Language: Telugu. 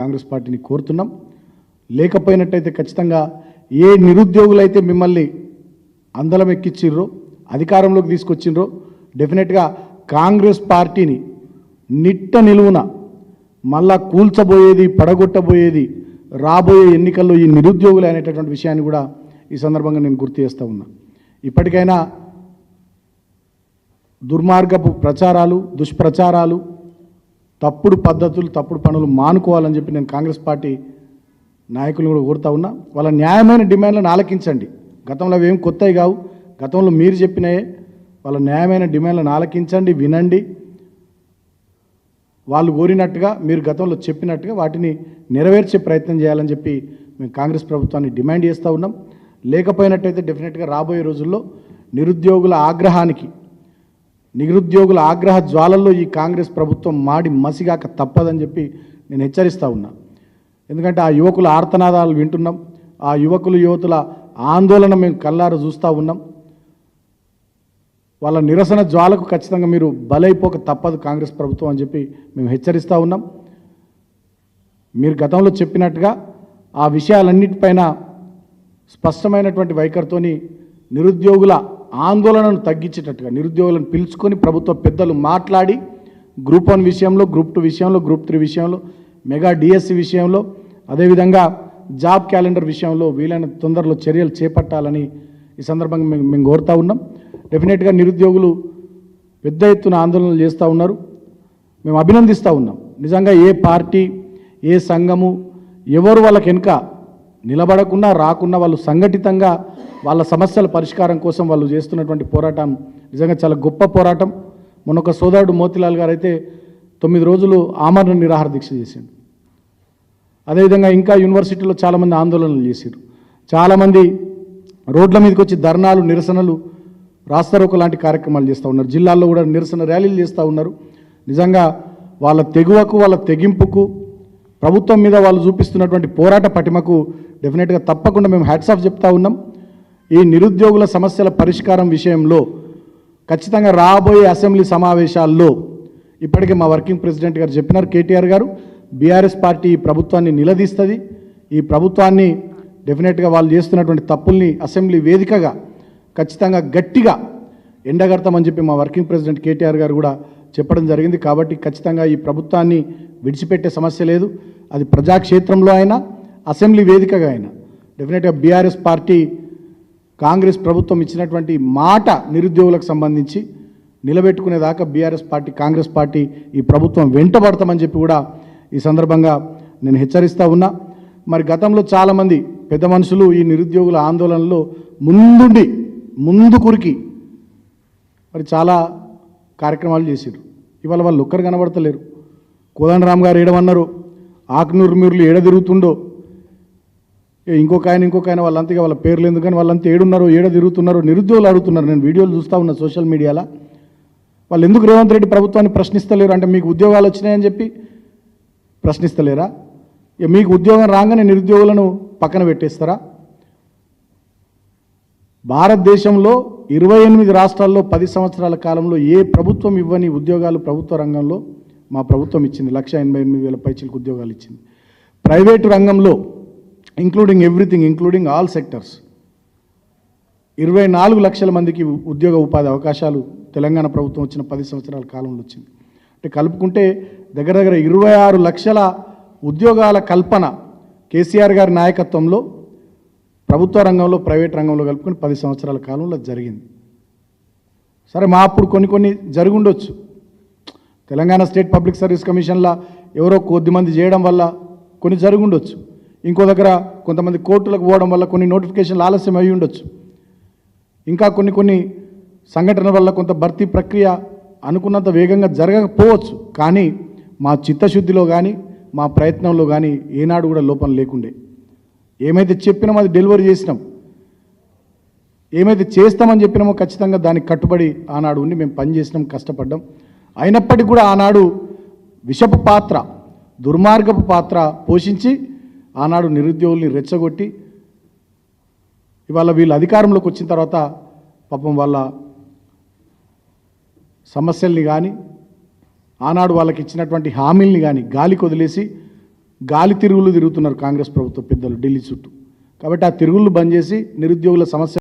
కాంగ్రెస్ పార్టీని కోరుతున్నాం. లేకపోయినట్టయితే ఖచ్చితంగా ఏ నిరుద్యోగులైతే మిమ్మల్ని అందలం ఎక్కించిర్రో అధికారంలోకి తీసుకొచ్చిండ్రో డెఫినెట్గా కాంగ్రెస్ పార్టీని నిట్ట నిలువున మళ్ళా కూల్చబోయేది పడగొట్టబోయేది రాబోయే ఎన్నికల్లో ఈ నిరుద్యోగులు అనేటటువంటి విషయాన్ని కూడా ఈ సందర్భంగా నేను గుర్తు చేస్తూ ఉన్నా. ఇప్పటికైనా దుర్మార్గపు ప్రచారాలు దుష్ప్రచారాలు తప్పుడు పద్ధతులు తప్పుడు పనులు మానుకోవాలని చెప్పి నేను కాంగ్రెస్ పార్టీ నాయకులను కూడా కోరుతా ఉన్నా. వాళ్ళ న్యాయమైన డిమాండ్లను ఆలకించండి. గతంలో అవి ఏం కొత్తవి కావు, గతంలో మీరు చెప్పినాయే. వాళ్ళ న్యాయమైన డిమాండ్లను ఆలకించండి, వినండి. వాళ్ళు కోరినట్టుగా మీరు గతంలో చెప్పినట్టుగా వాటిని నెరవేర్చే ప్రయత్నం చేయాలని చెప్పి మేము కాంగ్రెస్ ప్రభుత్వాన్ని డిమాండ్ చేస్తూ ఉన్నాం. లేకపోయినట్టయితే డెఫినెట్గా రాబోయే రోజుల్లో నిరుద్యోగుల ఆగ్రహ జ్వాలల్లో ఈ కాంగ్రెస్ ప్రభుత్వం మాడి మసిగాక తప్పదని చెప్పి నేను హెచ్చరిస్తూ ఉన్నా. ఎందుకంటే ఆ యువకుల ఆర్తనాదాలు వింటున్నాం, ఆ యువతుల ఆందోళన మేము కళ్ళారా చూస్తూ ఉన్నాం. వాళ్ళ నిరసన జ్వాలకు ఖచ్చితంగా మీరు బలైపోక తప్పదు కాంగ్రెస్ ప్రభుత్వం అని చెప్పి మేము హెచ్చరిస్తూ ఉన్నాం. మీరు గతంలో చెప్పినట్టుగా ఆ విషయాలన్నిటిపైన స్పష్టమైనటువంటి వైఖరితోని నిరుద్యోగుల ఆందోళనను తగ్గించేటట్టుగా నిరుద్యోగులను పిలుచుకొని ప్రభుత్వ పెద్దలు మాట్లాడి గ్రూప్ 1 విషయంలో, గ్రూప్ 2 విషయంలో, గ్రూప్ 3 విషయంలో, మెగా డిఎస్సి విషయంలో, అదేవిధంగా జాబ్ క్యాలెండర్ విషయంలో వీలైన తొందరలో చర్యలు చేపట్టాలని ఈ సందర్భంగా మేము కోరుతూ ఉన్నాం. డెఫినెట్గా నిరుద్యోగులు పెద్ద ఎత్తున ఆందోళనలు చేస్తూ ఉన్నారు. మేము అభినందిస్తూ ఉన్నాం. నిజంగా ఏ పార్టీ ఏ సంఘము ఎవరు వాళ్ళకి వెనుక నిలబడకుండా రాకుండా వాళ్ళు సంఘటితంగా వాళ్ళ సమస్యల పరిష్కారం కోసం వాళ్ళు చేస్తున్నటువంటి పోరాటం నిజంగా చాలా గొప్ప పోరాటం. మొన్నొక సోదరుడు మోతిలాల్ గారు అయితే 9 రోజులు ఆమరణ నిరాహార దీక్ష చేసిండు. అదేవిధంగా ఇంకా యూనివర్సిటీలో చాలామంది ఆందోళనలు చేశారు. చాలామంది రోడ్ల మీదకి వచ్చి ధర్నాలు నిరసనలు రాస్తారోకో లాంటి కార్యక్రమాలు చేస్తూ ఉన్నారు. జిల్లాల్లో కూడా నిరసన ర్యాలీలు చేస్తూ ఉన్నారు. నిజంగా వాళ్ళ తెగువకు వాళ్ళ తెగింపుకు ప్రభుత్వం మీద వాళ్ళు చూపిస్తున్నటువంటి పోరాట పటిమకు డెఫినెట్గా తప్పకుండా మేము హ్యాట్స్ ఆఫ్ చెప్తా ఉన్నాం. ఈ నిరుద్యోగుల సమస్యల పరిష్కారం విషయంలో ఖచ్చితంగా రాబోయే అసెంబ్లీ సమావేశాల్లో ఇప్పటికే మా వర్కింగ్ ప్రెసిడెంట్ గారు చెప్పినారు, కేటీఆర్ గారు, బీఆర్ఎస్ పార్టీ ఈ ప్రభుత్వాన్ని నిలదీస్తుంది. ఈ ప్రభుత్వాన్ని డెఫినెట్గా వాళ్ళు చేస్తున్నటువంటి తప్పుల్ని అసెంబ్లీ వేదికగా ఖచ్చితంగా గట్టిగా ఎండగడతామని చెప్పి మా వర్కింగ్ ప్రెసిడెంట్ కేటీఆర్ గారు కూడా చెప్పడం జరిగింది. కాబట్టి ఖచ్చితంగా ఈ ప్రభుత్వాన్ని విడిచిపెట్టే సమస్య లేదు. అది ప్రజాక్షేత్రంలో అయినా అసెంబ్లీ వేదికగా అయినా డెఫినెట్గా బీఆర్ఎస్ పార్టీ కాంగ్రెస్ ప్రభుత్వం ఇచ్చినటువంటి మాట నిరుద్యోగులకు సంబంధించి నిలబెట్టుకునేదాకా బీఆర్ఎస్ పార్టీ కాంగ్రెస్ పార్టీ ఈ ప్రభుత్వం వెంటబడతామని చెప్పి కూడా ఈ సందర్భంగా నేను హెచ్చరిస్తూ ఉన్నా. మరి గతంలో చాలామంది పెద్ద మనుషులు ఈ నిరుద్యోగుల ఆందోళనలో ముందు కురికి మరి చాలా కార్యక్రమాలు చేశారు. ఇవాళ వాళ్ళు ఒక్కరు కనబడతలేరు. కోదండరామ్ గారు ఏడమన్నారు, ఆకునూరు మీరులు ఏడ తిరుగుతుండో, ఇంకొక ఆయన వాళ్ళంతగా వాళ్ళ పేర్లు ఎందుకని వాళ్ళంతా ఏడున్నారో ఏడ తిరుగుతున్నారో నిరుద్యోగులు అడుగుతున్నారు. నేను వీడియోలు చూస్తూ ఉన్నా సోషల్ మీడియాలో. వాళ్ళు ఎందుకు రేవంత్ రెడ్డి ప్రభుత్వాన్ని ప్రశ్నిస్తలేరు అంటే మీకు ఉద్యోగాలు వచ్చినాయని చెప్పి ప్రశ్నిస్తలేరా? మీకు ఉద్యోగం రాగానే నిరుద్యోగులను పక్కన పెట్టేస్తారా? భారతదేశంలో 28 రాష్ట్రాల్లో 10 సంవత్సరాల కాలంలో ఏ ప్రభుత్వం ఇవ్వని ఉద్యోగాలు ప్రభుత్వ రంగంలో మా ప్రభుత్వం ఇచ్చింది. 1,88,000 పైచిలకు ఉద్యోగాలు ఇచ్చింది. ప్రైవేటు రంగంలో including everything, including all sectors 24 లక్షల మందికి ఉద్యోగ ఉపాధి అవకాశాలు తెలంగాణ ప్రభుత్వం వచ్చిన 10 సంవత్సరాల కాలంలో వచ్చింది. అంటే కలుపుకుంటే దగ్గర 26 లక్షల ఉద్యోగాల కల్పన కేసీఆర్ గారి నాయకత్వంలో ప్రభుత్వ రంగంలో ప్రైవేట్ రంగంలో కలుపుకొని 10 సంవత్సరాల కాలంలో జరిగింది. సరే, మా అప్పుడు కొన్ని జరుగుండొచ్చు. తెలంగాణ స్టేట్ పబ్లిక్ సర్వీస్ కమిషన్లో ఎవరో కొద్దిమంది చేయడం వల్ల కొన్ని జరుగుండొచ్చు. ఇంకో దగ్గర కొంతమంది కోర్టులకు పోవడం వల్ల కొన్ని నోటిఫికేషన్లు ఆలస్యం అయి ఉండొచ్చు. ఇంకా కొన్ని సంఘటనల వల్ల కొంత భర్తీ ప్రక్రియ అనుకున్నంత వేగంగా జరగకపోవచ్చు. కానీ మా చిత్తశుద్ధిలో కానీ మా ప్రయత్నంలో కానీ ఏనాడు కూడా లోపం లేకుండే. ఏమైతే చెప్పినామో అది డెలివరీ చేసినాం. ఏమైతే చేస్తామని చెప్పినామో ఖచ్చితంగా దానికి కట్టుబడి ఆనాడు ఉండి మేము పనిచేసినాం, కష్టపడ్డాం. అయినప్పటికీ కూడా ఆనాడు విషపు పాత్ర, దుర్మార్గపు పాత్ర పోషించి ఆనాడు నిరుద్యోగుల్ని రెచ్చగొట్టి ఇవాళ వీళ్ళు అధికారంలోకి వచ్చిన తర్వాత పాపం వాళ్ళ సమస్యల్ని కానీ ఆనాడు వాళ్ళకి ఇచ్చినటువంటి హామీల్ని కానీ గాలికి వదిలేసి గాలి తిరుగులు తిరుగుతున్నారు కాంగ్రెస్ ప్రభుత్వ పెద్దలు ఢిల్లీ చుట్టూ. కాబట్టి ఆ తిరుగుళ్ళు బంద్ చేసి నిరుద్యోగుల సమస్య